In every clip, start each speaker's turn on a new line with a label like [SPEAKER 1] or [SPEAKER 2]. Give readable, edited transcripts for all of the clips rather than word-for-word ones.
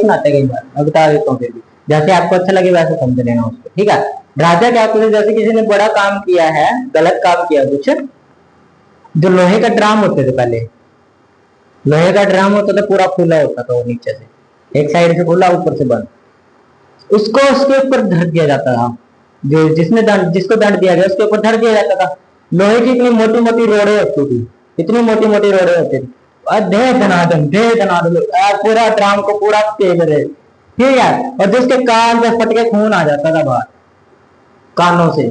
[SPEAKER 1] सुनाते कई बार, मैं बता देता हूँ फिर भी, जैसे आपको अच्छा लगे वैसे समझ लेना उसको, ठीक है। राजा क्या करते, जैसे किसी ने बड़ा काम किया है, गलत काम किया कुछ, जो लोहे का ड्राम होते थे पहले, लोहे का ड्राम होता था, पूरा खुला होता था वो, नीचे से एक साइड से खुला ऊपर से बंद, उसको उसके ऊपर धर दिया जाता था, जो जिसने दंड, जिसको दंड दिया गया उसके ऊपर धर दिया जाता था। लोहे की इतनी मोटी मोटी रोड़े होती थी, इतनी मोटी मोटी रोड़े होती थी, दे दनादन पूरा ड्राम को पूरा तेल रहे, ठीक है। और जिसके कान पे फट के खून आ जाता था बाहर कानों से,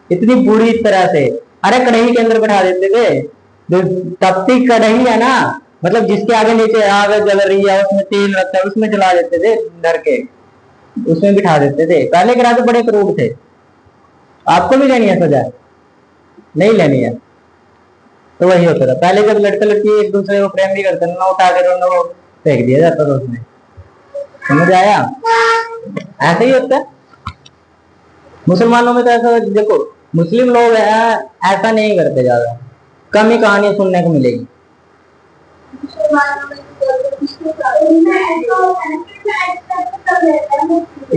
[SPEAKER 1] इतनी बुरी तरह से। अरे कढ़ाई के अंदर बैठा देते थे, जो तपती कढ़ाई है ना, मतलब जिसके आगे नीचे आग जल रही है, उसमें तेल रखता है, उसमें जला देते थे डर के, उसमें बिठा देते थे। पहले के राजा बड़े क्रूर थे। आपको भी लेनी है सजा? नहीं लेनी है तो वही होता था पहले, जब लड़के लड़की एक दूसरे को प्रेम भी करते ना, उठा के दोनों को फेंक दिया जाता था उसमें। समझ आया? ऐसे ही होता है मुसलमानों में तो। ऐसा देखो, मुस्लिम लोग हैं ऐसा नहीं करते, ज्यादा कम ही कहानी सुनने को मिलेगी।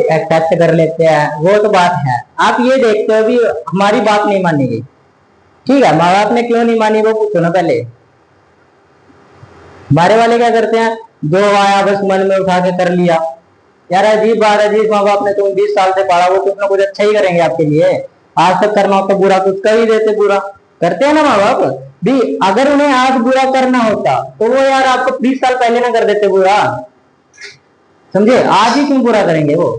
[SPEAKER 1] एक्सेप्ट कर लेते हैं, वो तो बात है। आप ये देखते हो भी हमारी बात नहीं मानी गई, ठीक है, माँ बाप ने क्यों नहीं मानी वो पूछो ना पहले। हमारे वाले क्या करते हैं, जो आया बस मन में उठा के कर लिया। यार अजीब बात है, जिस माँ बाप ने तुम 20 साल से पढ़ा, वो कुछ ना कुछ अच्छा ही करेंगे आपके लिए। आज तक करना हो तो बुरा कुछ कर ही देते, बुरा करते हैं ना माँ बाप भी। अगर उन्हें आज बुरा करना होता तो वो यार आपको 20 साल पहले ना कर देते बुरा, समझे? आज ही क्यों बुरा करेंगे वो?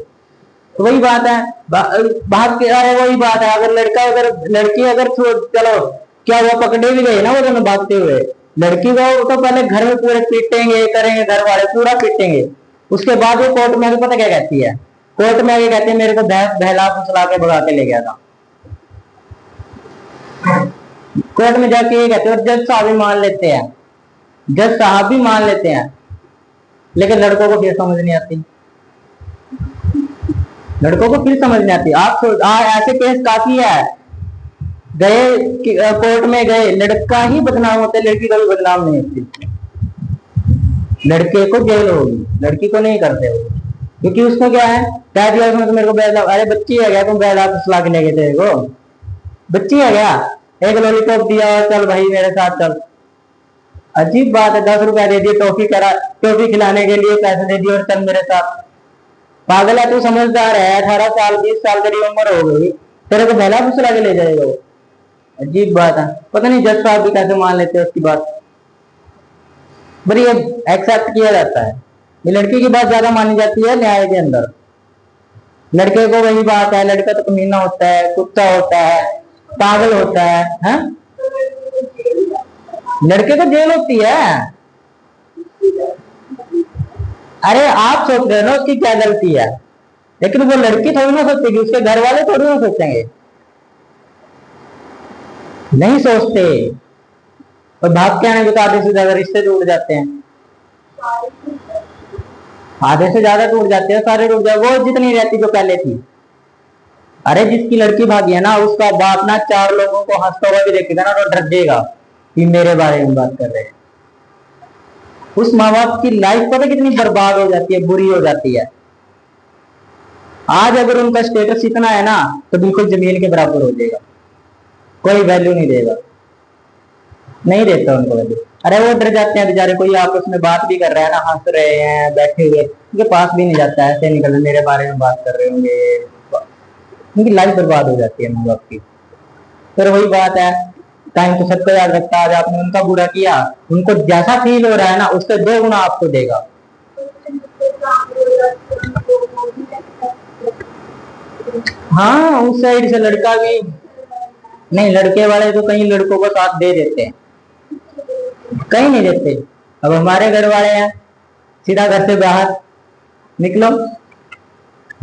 [SPEAKER 1] तो वही बात है, बात क्या है, वही बात है। अगर लड़का, अगर लड़की, अगर चलो क्या हुआ, पकड़े भी गए ना वो दोनों भागते हुए, लड़की को तो पहले घर में पूरे पीटेंगे, करेंगे, घर वाले पूरा पीटेंगे। उसके बाद वो कोर्ट में भी पता क्या कहती है, कोर्ट में आगे कहती है मेरे को बहला फुसला के भगा के ले गया था। कोर्ट में जाके ये कहते हैं, जज साहब भी मान लेते हैं, जज साहब भी मान लेते हैं, लेकिन लड़कों को फिर समझ नहीं आती, लड़कों को फिर समझ नहीं आती। आप ऐसे केस काफी है, गए कोर्ट में गए, लड़का ही बदनाम होता है, लड़की कभी बदनाम नहीं होती। लड़के को जेल होगी, लड़की को नहीं करते हो, क्योंकि उसको क्या है, कह दिया उसने तो मेरे को बैला, अरे बच्ची है क्या, तुम बैला फुसला के ले गए थे को, बच्ची है क्या, एक लॉलीपॉप दिया, चल भाई मेरे साथ चल। अजीब बात है, 10 रुपया दे दिए टॉफी करा, टॉफी खिलाने के लिए पैसे दे दिए और चल मेरे साथ। पागल है तू, समझदार है, 18 साल 20 साल तेरी उम्र हो गई, तेरे को बैला फुसला के ले जाएगा वो। अजीब बात है, पता नहीं जज साहब भी कैसे मान लेते हैं उसकी बात, बड़ी एक्सेप्ट किया जाता है। ये लड़की की बात ज्यादा मानी जाती है न्याय के अंदर। लड़के को वही बात है, लड़का तो कमीना होता है, कुत्ता होता है, पागल होता है? लड़के को जेल होती है। अरे आप सोच रहे हो ना उसकी क्या गलती है, लेकिन वो लड़की थोड़ी ना सोचेगी, उसके घर वाले थोड़ी ना सोचेंगे, नहीं सोचते। और भाग के आने के तो आधे से ज्यादा रिश्ते टूट जाते हैं, आधे से ज्यादा टूट जाते हैं, सारे टूट जाए, वो जितनी रहती जो पहले थी। अरे जिसकी लड़की भागी है ना, उसका बाप ना 4 लोगों को हंसता हुआ भी देखेगा ना तो डर जाएगा कि मेरे बारे में बात कर रहे हैं। उस माँ बाप की लाइफ पता कितनी बर्बाद हो जाती है, बुरी हो जाती है। आज अगर उनका स्टेटस इतना है ना, तो बिल्कुल जमीन के बराबर हो जाएगा, कोई वैल्यू नहीं देगा, नहीं देता उनको वैल्यू। अरे वो डर जाते हैं बेचारे, कोई आपस में बात भी कर रहा है ना, हंस रहे हैं बैठे हुए, उनके पास भी नहीं जाता है, ऐसे निकल मेरे बारे में बात कर रहे होंगे, उनकी लाइफ बर्बाद हो जाती है माँ बाप की। फिर वही बात है, टाइम तो सबको याद रखता है। आज आपने उनका बुरा किया, उनको जैसा फील हो रहा है ना, उससे 2 गुना आपको देगा। हाँ, उस साइड से लड़का भी नहीं, लड़के वाले तो कई लड़कों को साथ दे देते हैं, कहीं नहीं देते। अब हमारे घर वाले हैं, सीधा घर से बाहर निकलो,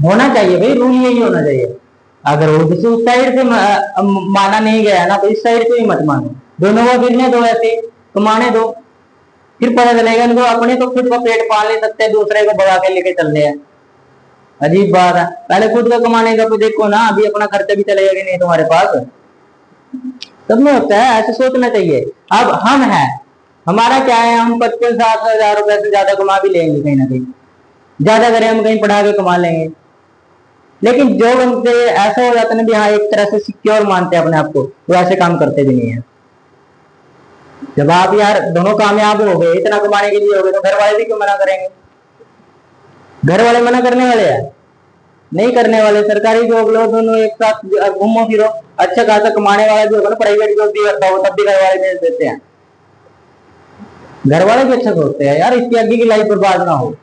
[SPEAKER 1] होना चाहिए भाई, रूल यही होना चाहिए। अगर वो किसी उस साइड से माना नहीं गया ना, तो इस साइड से ही मत मानो, दोनों को गिरने दो, ऐसे कमाने दो, फिर पता चलेगा इनको अपने तो खुद को पेट पाल नहीं सकते, दूसरे को भगा के लेके चल रहे हैं। अजीब बात है, पहले खुद का कमाने का तो देखो ना, अभी अपना खर्चा भी चलेगा कि नहीं तुम्हारे पास, सब में होता है, ऐसे सोचना चाहिए। अब हम हैं, हमारा क्या है, हम 55-60 हजार रुपए से ज्यादा कमा भी लेंगे कहीं ना कहीं, ज्यादा करें हम कहीं पढ़ा के कमा लेंगे। लेकिन जो बंदे ऐसा हो जाता है ना भी हाँ एक तरह से सिक्योर मानते हैं अपने आप को, वो ऐसे काम करते भी नहीं है। जब आप यार दोनों कामयाब हो गए, इतना कमाने के लिए हो गए, तो घर वाले भी क्यों मना करेंगे? घर वाले मना करने वाले हैं? नहीं करने वाले। सरकारी जॉब लो, दोनों एक साथ घूमो फिरो, अच्छा खासा कमाने वाला जो होगा ना, प्राइवेट जॉब भी करता हो तब भी घर वाले भेज देते हैं। घर वाले भी अच्छा सोचते हैं यार इसकी आगे की लाइफ बर्बाद ना हो।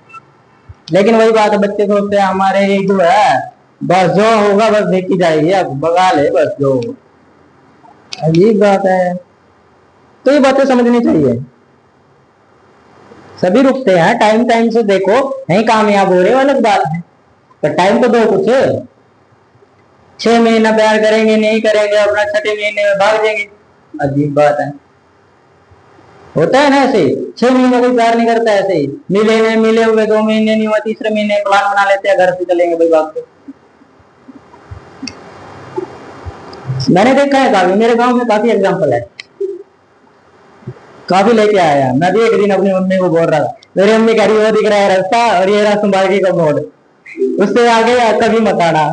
[SPEAKER 1] लेकिन वही बात है, बच्चे सोचते हैं हमारे जो है बस जो होगा बस देखी जाएगी, अब बगा ले बस जो। अजीब बात है। तो ये बातें समझनी चाहिए। सभी रुकते हैं, टाइम टाइम से देखो, नहीं कामयाब हो रहे हो अलग बात है, पर टाइम तो दो कुछ। 6 महीना प्यार करेंगे, नहीं करेंगे, अपना छठे महीने में भाग जाएंगे। अजीब बात है। होता है ना ऐसे ही, 6 महीने कोई प्यार नहीं करता। ऐसे ही मिले हुए 2 महीने नहीं हुआ, तीसरे महीने प्लान बना लेते हैं घर से चलेंगे भाई भाग के। मैंने देखा है काफी, मेरे गांव में काफी एग्जांपल है, काफी लेके आया। मैं भी एक दिन अपनी मम्मी को बोल रहा था, मेरी मम्मी कह रही वो दिख रहा है रास्ता और ये रहा संभागी का मोड़, उससे आगे कभी मत आना।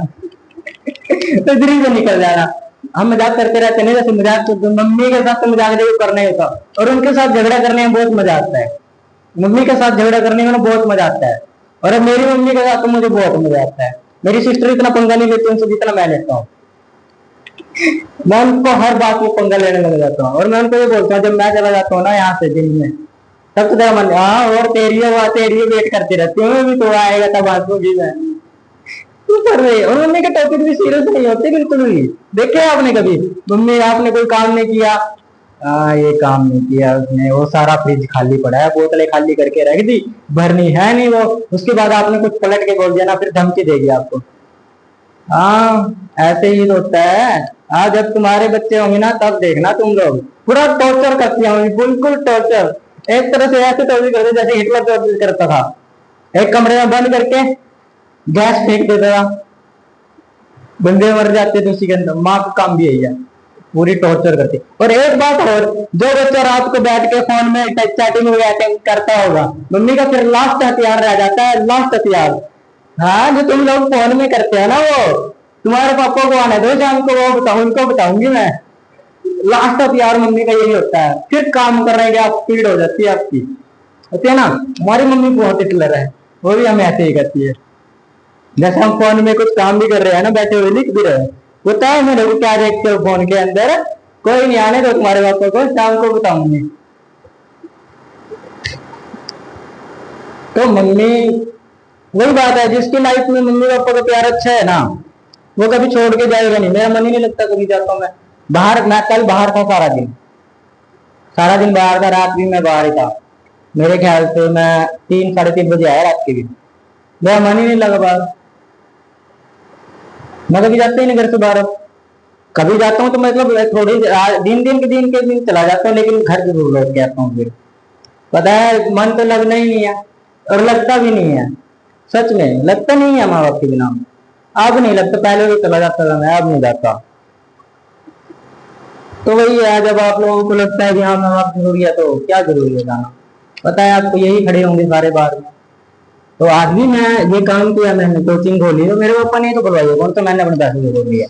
[SPEAKER 1] तो इधर से निकल जाना। हम मजाक करते रहते नहीं, जैसे मजाक तो मम्मी के साथ तो मजाक देखो करना ही होता, और उनके साथ झगड़ा करने में बहुत मजा आता है। मम्मी के साथ झगड़ा करने में बहुत मजा आता है, और अब मेरी मम्मी के साथ तो मुझे बहुत मजा आता है। मेरी सिस्टर इतना पंगा नहीं लेती उनसे जितना मैं लेता हूँ। मैं उनको हर बात में पंगा लेने लग जाता हूँ, और मैं उनको ये बोलता हूँ जब मैं चला जाता हूँ ना यहाँ से दिन में, तब तो तेरा मन हाँ और तेरी वेट करती रहती हूँ, भी तो आएगा तब आंसूंगी मैं। क्यों कर रहे? और मम्मी के टॉपिक भी सीरियस नहीं होते बिल्कुल भी। देखे आपने कभी मम्मी आपने कोई काम नहीं किया, ये काम नहीं किया उसने, वो सारा फ्रिज खाली पड़ा है, बोतलें खाली करके रख दी, भरनी है नहीं वो, उसके बाद आपने कुछ पलट के बोल दिया ना, फिर धमकी देगी आपको। हाँ ऐसे ही होता है। हाँ जब तुम्हारे बच्चे होंगे ना तब देखना तुम लोग पूरा टॉर्चर करती होंगी, बिल्कुल टॉर्चर। एक तरह से ऐसे टॉर्चर करते जैसे हिटलर टॉर्चर करता था, एक कमरे में बंद करके गैस फेंक देता था, बंदे मर जाते थे उसी के अंदर। माँ का काम भी यही है, पूरी टॉर्चर करती। और एक बात और, जो बच्चा रात को बैठ के फोन में चैटिंग वैटिंग करता होगा, मम्मी का फिर लास्ट हथियार रह जाता है, लास्ट हथियार। हाँ जो तुम लोग फोन में करते हैं ना, वो तुम्हारे पापा को आने दो शाम को, वो बताऊं उनको बताऊंगी मैं। लास्ट हथियार मम्मी का यही होता है, फिर काम कर रहे हैं आप स्पीड हो जाती है आपकी। होती है ना, हमारी मम्मी बहुत हिटलर है, वो भी हमें ऐसे ही करती है। जैसे हम फोन में कुछ काम भी कर रहे हैं ना, बैठे हुए लिख भी रहे हैं, बताओ मेरे को क्या देखते हो फोन के अंदर, कोई नहीं आने दो तुम्हारे पापा को, शाम को बताऊंगी। तो मम्मी, वही बात है, जिसकी लाइफ में मम्मी पापा का प्यार अच्छा है ना, वो कभी छोड़ के जाएगा नहीं। मेरा मन ही नहीं लगता कभी जाता हूँ मैं बाहर। मैं कल बाहर था सारा दिन, सारा दिन बाहर था, रात भी मैं बाहर ही था। मेरे ख्याल से मैं 3 साढ़े 3 बजे आया रात के भी, मेरा मन ही नहीं लगा बाहर। मैं कभी जाता ही नहीं घर से बाहर। कभी जाता हूँ तो मतलब थोड़ी दिन के दिन चला जाता हूँ, लेकिन घर जरूर लौट के आता हूँ फिर। पता है मन तो लगना ही नहीं है, और लगता भी नहीं है, सच में लगता नहीं है माँ बाप के बिना। अब नहीं लगता, पहले तो चला जाता था मैं, अब नहीं जाता। तो वही है, जब आप लोगों को लगता है कि हाँ माँ बाप जरूरी है, तो क्या जरूरी है जाना? पता है आपको, यही खड़े होंगे सारे बाहर में। तो आज भी मैं ये काम किया, मैंने कोचिंग खोली, तो मेरे पापा ने तो खुलवाई है, कौन, तो मैंने अपने पैसे से खोल लिया,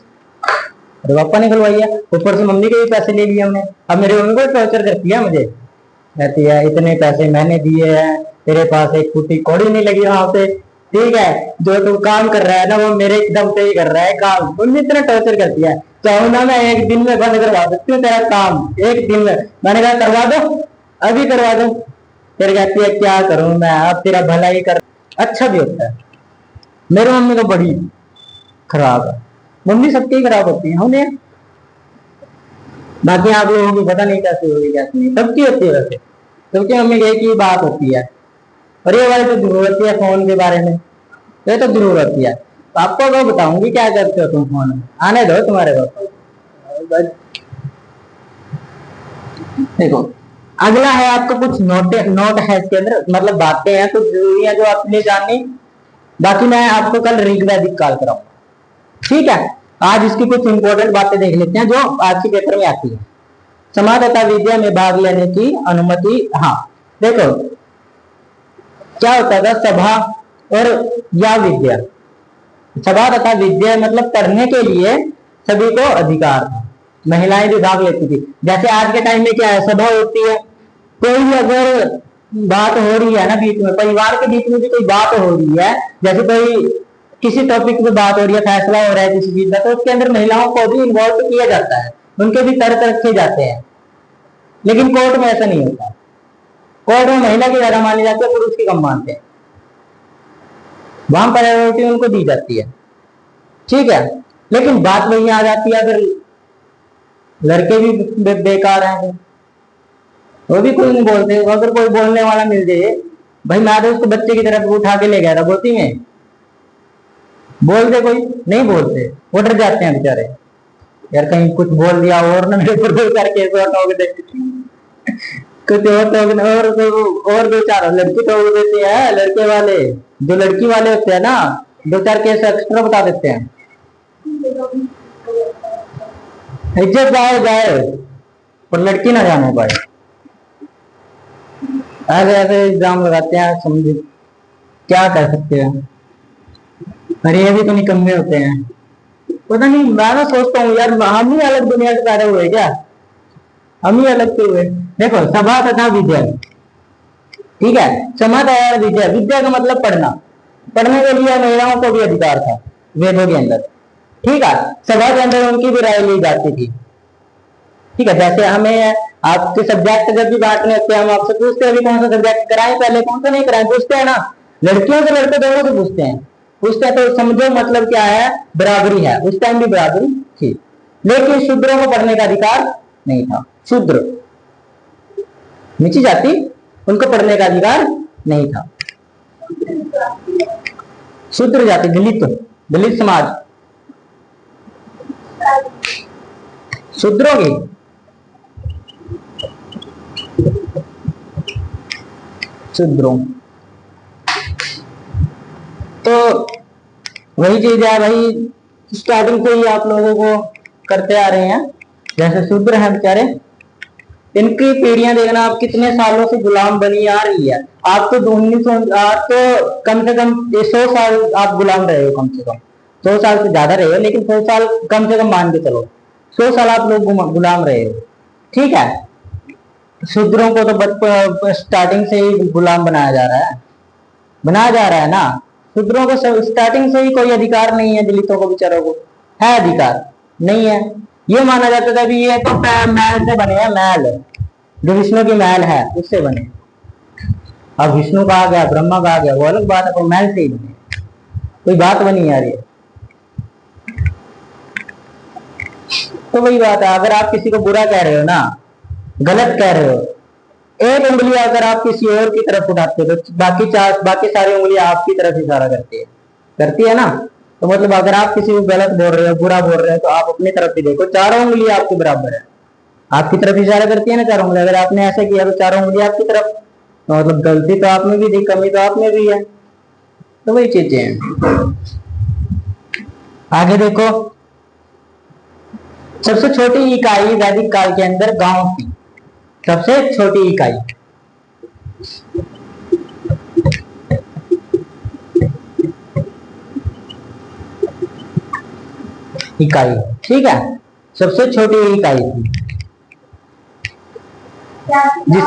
[SPEAKER 1] मेरे पापा ने खुलवाई है। ऊपर से मम्मी के भी पैसे ले लिए हमने। अब मेरी मम्मी को टॉर्चर करती है मुझे, कहती है इतने पैसे मैंने दिए हैं, तेरे पास एक फुटी कौड़ी नहीं लगी वहां पे, ठीक है, जो तू काम कर रहा है ना वो मेरे एकदम से ही कर रहा है काम। मम्मी इतना टॉर्चर करती है, चाहूँ ना मैं एक दिन में बंद करवा सकती हूँ तेरा काम, एक दिन में। मैंने कहा करवा दो, अभी करवा दो। फिर कहती है क्या करूं मैं, अब तेरा भला ही कर। अच्छा भी होता है। मेरी मम्मी तो बड़ी खराब है, मम्मी सबकी ही खराब होती है उन्हें। बाकी आप लोगों की पता नहीं कैसी होगी कैसी नहीं, सबकी होती है वैसे, सबकी मम्मी एक ही बात होती है। और ये वाली तो जरूरत है फोन के बारे में, ये तो जरूरत है। पापा को बताऊंगी क्या करते हो तुम फोन में, आने दो तुम्हारे पापा। देखो अगला है आपको कुछ नोट है इसके अंदर, मतलब बातें हैं कुछ जरूरी है जो आपने जाननी। बाकी मैं आपको कल ऋग्वैदिक काल कराऊंगा, ठीक है। आज इसकी कुछ इंपॉर्टेंट बातें देख लेते हैं जो आज के पेपर में आती है। समाज तथा विद्या में भाग लेने की अनुमति। हाँ देखो क्या होता था, सभा और या विद्या। सभा तथा विद्या मतलब पढ़ने के लिए सभी को अधिकार था, महिलाएं भी भाग लेती थी। जैसे आज के टाइम में क्या है, सभा होती है, कोई भी अगर बात हो रही है ना बीच में, परिवार के बीच में भी कोई बात हो रही है, जैसे कोई किसी टॉपिक पे बात हो रही है, फैसला हो रहा है किसी चीज का, तो उसके अंदर महिलाओं को भी इन्वॉल्व किया जाता है, उनके भी तर्क रखे जाते हैं। लेकिन कोर्ट में ऐसा नहीं होता, कोर्ट में महिला की ज्यादा मानी जाती है, पुरुष की कम मानते हैं, वहां प्रायोरिटी उनको दी जाती है, ठीक है। लेकिन बात वही आ जाती है, अगर लड़के भी बेकार हैं वो भी कुछ नहीं बोलते। अगर कोई बोलने वाला मिल जाए, भाई मैं तो उसको बच्चे की तरफ उठा के ले गया था गोदी में, बोल दे कोई, नहीं बोलते, वो डर जाते हैं बेचारे, यार कहीं कुछ बोल दिया और ना मेरे ऊपर दो चार केस और ठोक दे, कुछ और ठोक, और दो चार लड़की ठोक देते हैं, लड़के वाले जो लड़की वाले होते हैं ना, दो चार केस एक्स्ट्रा बता देते हैं, इज्जत जाए जाए पर लड़की ना जाने पाए, ऐसे ऐसे इल्जाम लगाते हैं, समझे क्या कर सकते हैं। अरे ये भी तो निकम्मे होते हैं, पता नहीं, मैं ना सोचता हूँ यार हम ही अलग दुनिया से पैदा हुए क्या, हम ही अलग से हुए। देखो सभा तथा विद्या, ठीक है, सभा तथा विद्या, विद्या का मतलब पढ़ना, पढ़ने के लिए महिलाओं को भी अधिकार था वेदों के अंदर, ठीक है। सभा के अंदर उनकी भी राय ली जाती थी, ठीक है। जैसे हमें आपके सब्जेक्ट जब भी बांटने होते हैं, हम आपसे पूछते हैं अभी कौन सा सब्जेक्ट कराएं पहले, कौन सा नहीं कराएं, पूछते हैं ना, लड़कियों से लड़के दोनों से पूछते हैं, तो समझो मतलब क्या है, बराबरी है, उस टाइम भी बराबरी थी। लेकिन शूद्रों को पढ़ने का अधिकार नहीं था, शूद्र नीची जाति, उनको पढ़ने का अधिकार नहीं था। शूद्र जाति, दलित, दलित समाज, शूद्रों की शूद्रों, तो वही चीज है भाई, स्टार्टिंग से ही आप लोगों को करते आ रहे हैं। जैसे शूद्र हैं बेचारे, इनकी पीढ़ियां देखना, आप कितने सालों से गुलाम बनी आ रही है। आप तो 1900, आप तो कम से कम 100 साल आप गुलाम रहे हो, कम से कम 100 साल से ज्यादा रहे हो, लेकिन 100 साल कम से कम मान के चलो, 100 साल आप लोग गुलाम रहे हो, ठीक है। शूद्रों को तो स्टार्टिंग से ही गुलाम बनाया जा रहा है, बनाया जा रहा है ना। शूद्रों को स्टार्टिंग से ही कोई अधिकार नहीं है, दलितों को बेचारों को है अधिकार नहीं है। ये माना जाता था भी ये तो महल से बने हैं, महल जो विष्णु की महल है उससे बने, अब विष्णु कहा गया, ब्रह्मा कहा गया, वो अलग बात है, तो महल से ही बने, कोई बात बनी आ रही है। तो वही बात है, अगर आप किसी को बुरा कह रहे हो ना, गलत कह रहे हो, एक उंगली अगर आप किसी और की तरफ उठाते हो तो बाकी सारी उंगलियां आपकी तरफ इशारा करती है ना। तो मतलब अगर आप किसी को गलत बोल रहे हो, बुरा बोल रहे हो, तो आप अपनी तरफ भी देखो, चारों उंगली आपके बराबर है, आपकी तरफ इशारा करती है ना चारों उंगली। अगर आपने ऐसा किया तो चारों उंगली आपकी तरफ, तो मतलब गलती तो आप में भी थी, कमी तो आप में भी है, तो वही चीजें हैं। आगे देखो, सबसे छोटी इकाई वैदिक काल के अंदर गांव थी, सबसे छोटी इकाई, ठीक है, सबसे छोटी इकाई थी जिस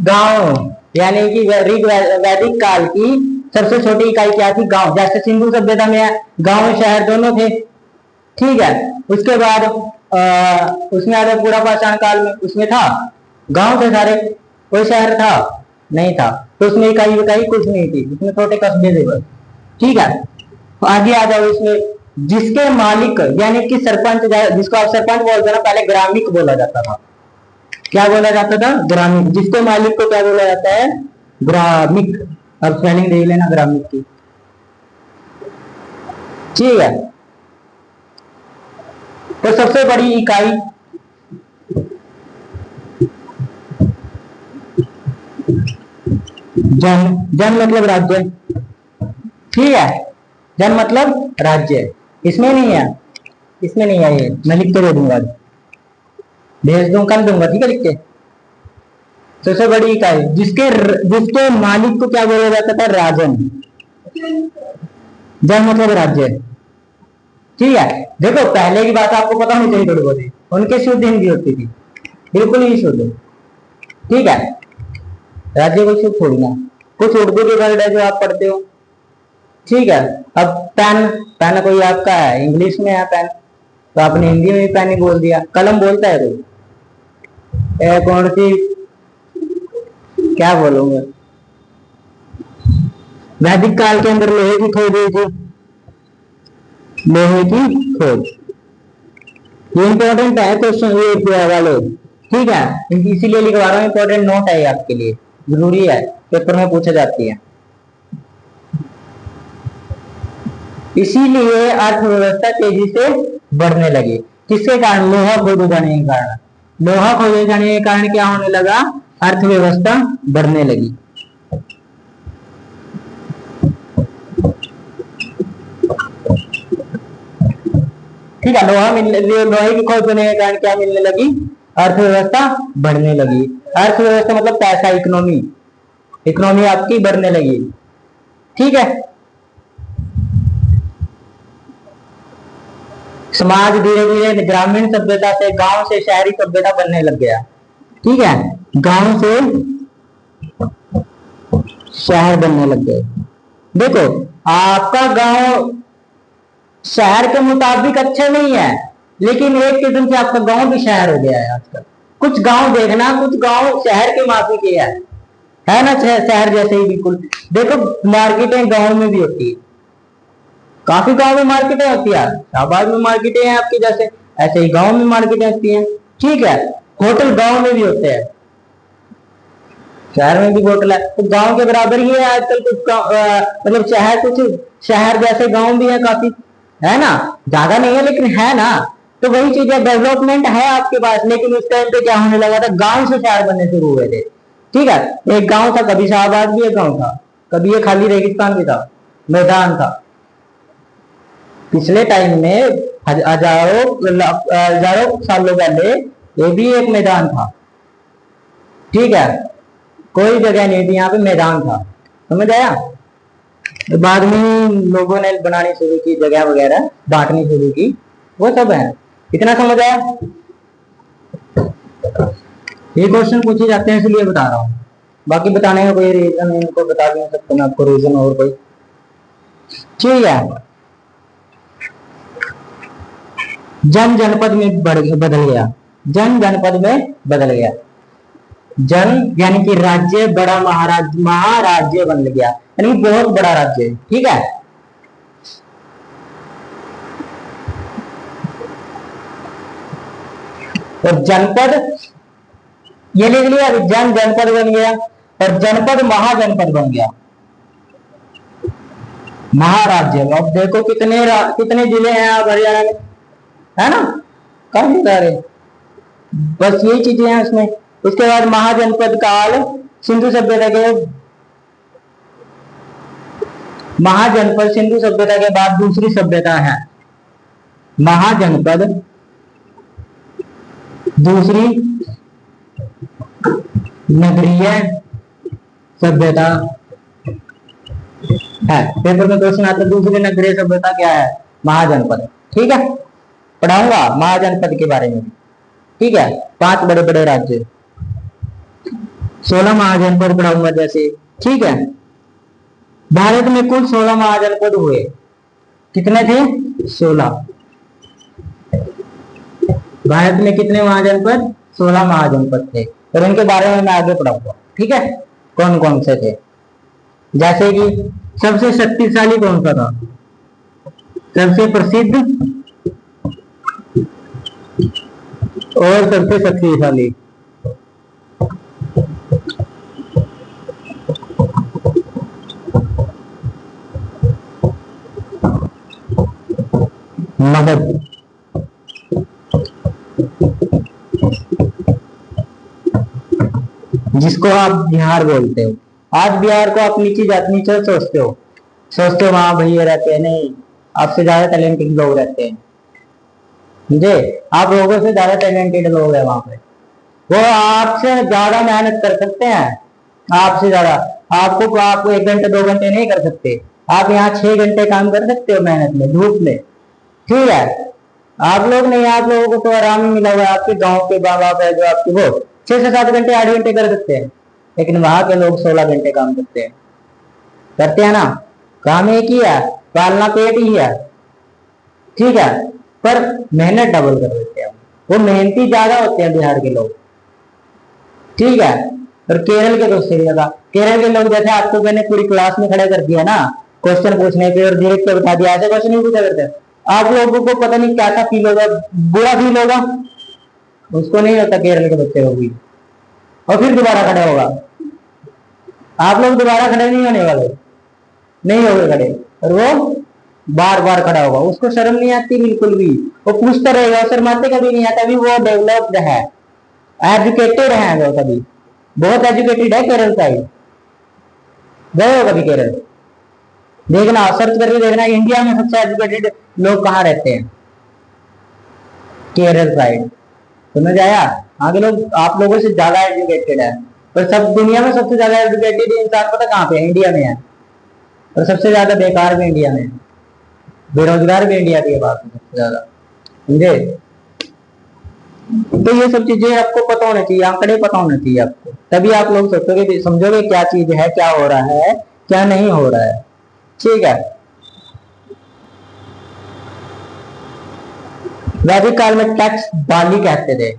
[SPEAKER 1] गांव, यानी कि वैदिक काल की सबसे छोटी इकाई क्या थी, गांव। जैसे सिंधु सभ्यता में गांव शहर दोनों थे, ठीक है। उसके बाद उसमें आगे पूरा पाषाण काल में उसमें था, गांव थे सारे, कोई शहर था नहीं था, तो उसमें इकाई कुछ नहीं थी, उसमें छोटे कस्बे थे बस, ठीक है। आगे आ जाओ, इसमें जिसके मालिक यानी कि सरपंच, जिसको आप सरपंच बोलते हैं ना, पहले ग्रामिक बोला जाता था। क्या बोला जाता था? ग्रामिक। जिसके मालिक को क्या बोला जाता है? ग्रामिक। अब स्पेलिंग देख लेना ग्रामिक की, ठीक है। तो सबसे बड़ी इकाई जन मतलब राज्य, ठीक है, जन मतलब राज्य, इसमें नहीं है, इसमें नहीं है, ये मैं लिख के दे दूंगा, भेज दूंगा, कल दूंगा, ठीक है, लिख के। सबसे बड़ी इकाई जिसके मालिक को क्या बोला जाता था? राजन। जन मतलब राज्य, ठीक है। देखो पहले की बात आपको पता होनी चाहिए थोड़ी बहुत, उनके शुद्ध हिंदी होती थी, बिल्कुल ही शुद्ध, ठीक है। राज्य को शुद्ध थोड़ी ना, कुछ उर्दू के वर्ड है जो आप पढ़ते हो, ठीक है। अब पेन, पेन कोई आपका है इंग्लिश में है पेन, तो आपने हिंदी में भी पेन ही बोल दिया। कलम बोलता है कोई? कौन सी, क्या बोलूंगा, वैदिक काल के अंदर लोहे की खोज हुई थी, लोहे की खोज, ये इंपॉर्टेंट है क्वेश्चन ये वाले, ठीक है। इसीलिए लिखवा रहा हूँ, इंपॉर्टेंट नोट है आपके लिए, जरूरी है, पेपर में पूछा जाती है। इसीलिए अर्थव्यवस्था तेजी से बढ़ने लगी, किसके कारण? लोहा खोजे जाने के कारण। लोहा खोजे जाने के कारण क्या होने लगा? अर्थव्यवस्था बढ़ने लगी। ठीक है, लोहे की खोज होने के कारण क्या मिलने लगी? अर्थव्यवस्था बढ़ने लगी। अर्थव्यवस्था मतलब पैसा, इकोनॉमी, इकोनॉमी आपकी बढ़ने लगी, ठीक है। समाज धीरे धीरे ग्रामीण सभ्यता से, गांव से शहरी सभ्यता बनने लग गया, ठीक है। गांव से शहर बनने लग गए। देखो आपका गांव शहर के मुताबिक अच्छा नहीं है, लेकिन एक किस्म से आपका गांव भी शहर हो गया है आजकल। कुछ गांव देखना, कुछ गांव शहर के माफी के है ना, शहर जैसे ही बिल्कुल। देखो मार्केटें गांव में भी होती है, काफी गांव में मार्केटें होती है, शाहबाद में मार्केटें हैं आपकी जैसे, ऐसे ही गांव में मार्केटें होती हैं, ठीक है। होटल गांव में भी होते हैं, शहर में भी होटल है, तो गांव के बराबर ही है आजकल कुछ मतलब शहर, कुछ शहर जैसे गांव भी है काफी, है ना, ज्यादा नहीं है लेकिन है ना। तो वही चीज है, डेवलपमेंट है आपके पास, लेकिन उस टाइम पे क्या होने लगा था? गांव से शहर बनने शुरू हुए थे, ठीक है। एक गांव था, कभी शाहबाद भी एक गांव था, कभी ये खाली रेगिस्तान भी था, मैदान था। पिछले टाइम में हजारों सालों पहले ये भी एक मैदान था, ठीक है। कोई जगह नहीं थी यहाँ पे, मैदान था, समझ आया। बाद में लोगों ने बनानी शुरू की, जगह वगैरह बांटनी शुरू की, वो सब है। इतना समझ आया? ये क्वेश्चन पूछे जाते हैं इसलिए बता रहा हूँ, बाकी बताने का कोई रीजन इनको बता नहीं सकते मैं आपको रीजन और कोई, ठीक है। जन जनपद में बदल गया, जन जनपद में बदल गया। जन यानी कि राज्य, बड़ा महाराज्य बन गया, यानी बहुत बड़ा राज्य, ठीक है। और जनपद ये लिख लिया, जन जनपद बन गया, और जनपद महाजनपद बन गया, महाराज्य। अब देखो कितने जिले हैं आप हरियाणा में, है ना, काफी सारे, बस यही चीजें हैं उसमें। उसके बाद महाजनपद काल, सिंधु सभ्यता के, महाजनपद सिंधु सभ्यता के बाद दूसरी सभ्यता है, महाजनपद दूसरी नगरीय सभ्यता है। पेपर में क्वेश्चन आता है दूसरी नगरीय सभ्यता क्या है? महाजनपद, ठीक है। पढ़ाऊंगा महाजनपद के बारे में, ठीक है। 5 बड़े बड़े राज्य, 16 महाजनपद पढ़ाऊंगा जैसे, ठीक है। भारत में कुल 16 महाजनपद हुए, कितने थे? 16। भारत में कितने महाजनपद? 16 महाजनपद थे, और उनके बारे में मैं आगे पढ़ाऊंगा, ठीक है, कौन कौन से थे। जैसे कि सबसे शक्तिशाली कौन सा था? सबसे प्रसिद्ध और सबसे शक्तिशाली, मगध। जिसको आप बिहार बोलते हो, आज बिहार को आप नीचे सोचते हो, वहां भैया रहते हैं, नहीं, आपसे ज्यादा टैलेंटेड लोग रहते हैं, समझे, आप लोगों से ज्यादा टैलेंटेड लोग हैं वहां पे, वो आपसे ज्यादा मेहनत कर सकते हैं, आपसे ज्यादा। आपको 1 घंटे 2 घंटे नहीं कर सकते, आप यहाँ 6 घंटे काम कर सकते हो मेहनत में, धूप में, ठीक है। आप लोग नहीं, आप लोगों को तो आराम ही मिला हुआ है, आपके गांव के माँ बाप है जो आपके, वो 6 से 7 घंटे 8 घंटे कर सकते हैं, लेकिन वहां के लोग 16 घंटे काम करते हैं। करते हैं ना, काम एक ही है, पालना पेट ही है, ठीक है, पर मेहनत डबल कर देते हैं। वो मेहनती ज्यादा होते हैं बिहार के लोग, ठीक है। और केरल के तो उससे भी ज्यादा, केरल के लोग जैसे आपको मैंने पूरी क्लास में खड़ा कर दिया ना क्वेश्चन पूछने पे और डायरेक्ट बता दिया, ऐसे क्वेश्चन नहीं पूछा करते। आप लोगों को पता नहीं क्या क्या फील होगा, बुरा फील होगा, उसको नहीं होता केरल के बच्चे को भी, और फिर दोबारा खड़े होगा। आप लोग दोबारा खड़े नहीं होने वाले, नहीं होगे खड़े, और वो बार बार खड़ा होगा, उसको शर्म नहीं आती बिल्कुल भी, वो पूछता रहेगा, शर्माते कभी नहीं आता, अभी वो डेवलप्ड है, एजुकेटेड है, वो कभी बहुत एजुकेटेड है केरल साइड। गए हो कभी केरल? देखना, सर्च करके देखना इंडिया में सबसे एजुकेटेड लोग कहाँ रहते हैं, केरल साइड। समझ आया? आगे लोग आप लोगों से ज्यादा एजुकेटेड है, पर सब दुनिया में सबसे ज्यादा एजुकेटेड इंसान पता कहाँ पे है? इंडिया में है। और सबसे ज्यादा बेकार भी इंडिया में, बेरोजगार भी इंडिया के पास सबसे ज्यादा, समझे? तो ये सब चीजें आपको पता होना चाहिए, आंकड़े पता होना चाहिए आपको, तभी आप लोग सोचोगे, समझोगे क्या चीज है, क्या हो रहा है, क्या नहीं हो रहा है, ठीक है। वैदिक काल में टैक्स बाली कहते थे,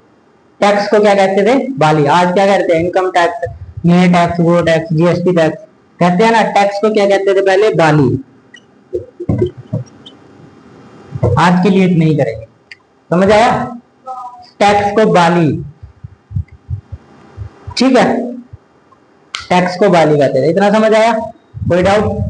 [SPEAKER 1] टैक्स को क्या कहते थे? बाली। आज क्या कहते हैं? इनकम टैक्स, ये टैक्स, वो टैक्स, जीएसटी टैक्स कहते हैं ना। टैक्स को क्या कहते थे पहले? बाली। आज के लिए नहीं करेंगे, समझ आया? टैक्स को बाली, ठीक है, टैक्स को बाली कहते थे। इतना समझ आया? कोई डाउट?